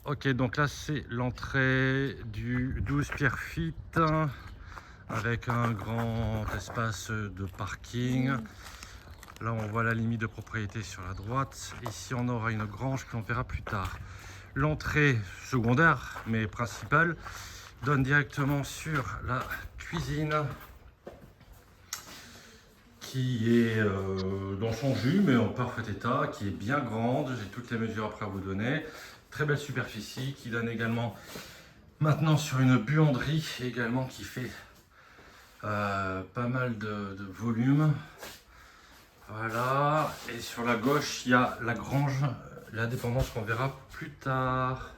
Ok, donc là c'est l'entrée du 12 Pierrefitte avec un grand espace de parking. Là on voit la limite de propriété sur la droite. Ici on aura une grange que l'on verra plus tard. L'entrée secondaire mais principale donne directement sur la cuisine qui est dans son jus mais en parfait état, qui est bien grande. J'ai toutes les mesures après à vous donner. Très belle superficie qui donne également maintenant sur une buanderie également qui fait pas mal de volume. Voilà, et sur la gauche il y a la grange, la dépendance qu'on verra plus tard.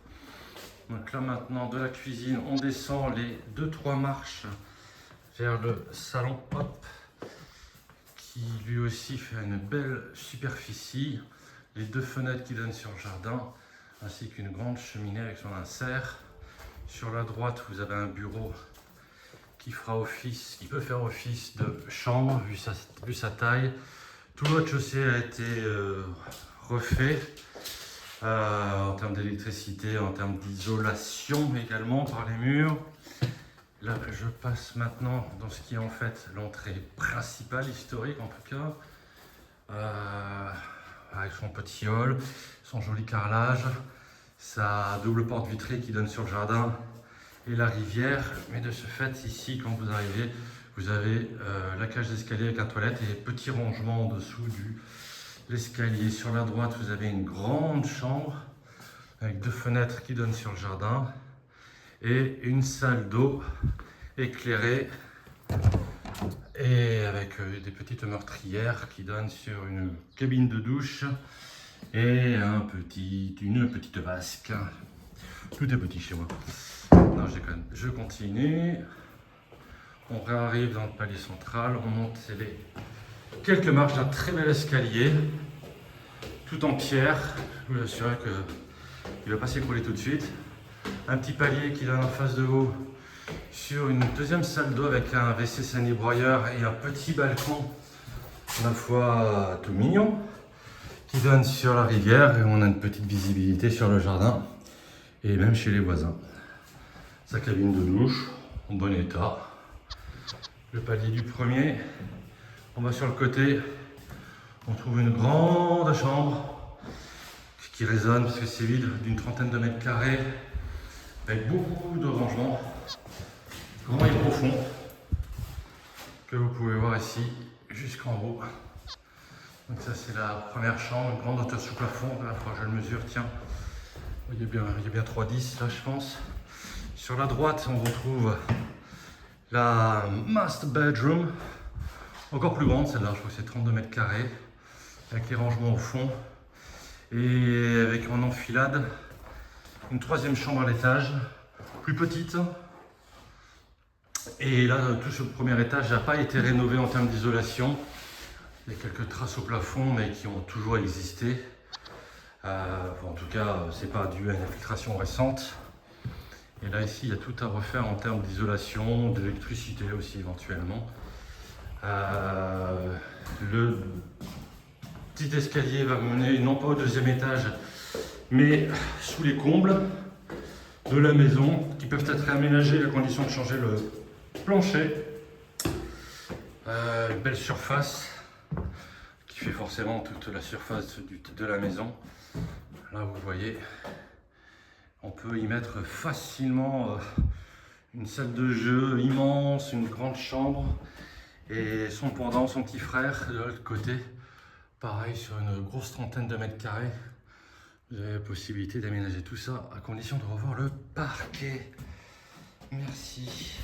Donc là maintenant de la cuisine on descend les 2-3 marches vers le salon, hop, qui lui aussi fait une belle superficie. Les deux fenêtres qui donnent sur le jardin, ainsi qu'une grande cheminée avec son insert. Sur la droite, vous avez un bureau qui fera office, qui peut faire office de chambre vu sa taille. Tout le rez-de-chaussée a été refait en termes d'électricité, en termes d'isolation également par les murs. Là, je passe maintenant dans ce qui est en fait l'entrée principale, historique en tout cas, avec son petit hall, son joli carrelage, sa double porte vitrée qui donne sur le jardin et la rivière. Mais de ce fait, ici, quand vous arrivez, vous avez la cage d'escalier avec un toilette et petit rangement en dessous de l'escalier. Sur la droite, vous avez une grande chambre avec deux fenêtres qui donnent sur le jardin et une salle d'eau éclairée et avec des petites meurtrières qui donnent sur une cabine de douche et une petite vasque. Tout est petit chez moi. Non, je déconne. Je continue. On réarrive dans le palier central. On monte les quelques marches d'un très bel escalier, tout en pierre. Je vous assure qu'il ne va pas s'écrouler tout de suite. Un petit palier qui donne en face de vous sur une deuxième salle d'eau avec un WC sani-broyeur et un petit balcon, à la fois tout mignon, qui donne sur la rivière et on a une petite visibilité sur le jardin et même chez les voisins. Sa cabine de douche en bon état. Le palier du premier. On va sur le côté. On trouve une grande chambre qui résonne parce que c'est vide, d'une trentaine de mètres carrés, avec beaucoup de rangements, grand et profond, que vous pouvez voir ici jusqu'en haut. Donc ça c'est la première chambre, une grande hauteur sous plafond. La fois je le mesure, tiens, il y a bien 3,10 là je pense. Sur la droite on retrouve la master bedroom, encore plus grande celle-là, je crois que c'est 32 mètres carrés, avec les rangements au fond et avec en enfilade une troisième chambre à l'étage, plus petite. Et là, tout ce premier étage n'a pas été rénové en termes d'isolation. Il y a quelques traces au plafond, mais qui ont toujours existé. En tout cas, c'est pas dû à une infiltration récente. Et là, ici, il y a tout à refaire en termes d'isolation, d'électricité aussi éventuellement. Le petit escalier va mener non pas au deuxième étage, mais sous les combles de la maison, qui peuvent être réaménagés à condition de changer le plancher. Une belle surface qui fait forcément toute la surface de la maison. Là vous voyez, on peut y mettre facilement une salle de jeu immense, une grande chambre et son pendant, son petit frère de l'autre côté. Pareil sur une grosse trentaine de mètres carrés. Vous avez la possibilité d'aménager tout ça à condition de revoir le parquet. Merci.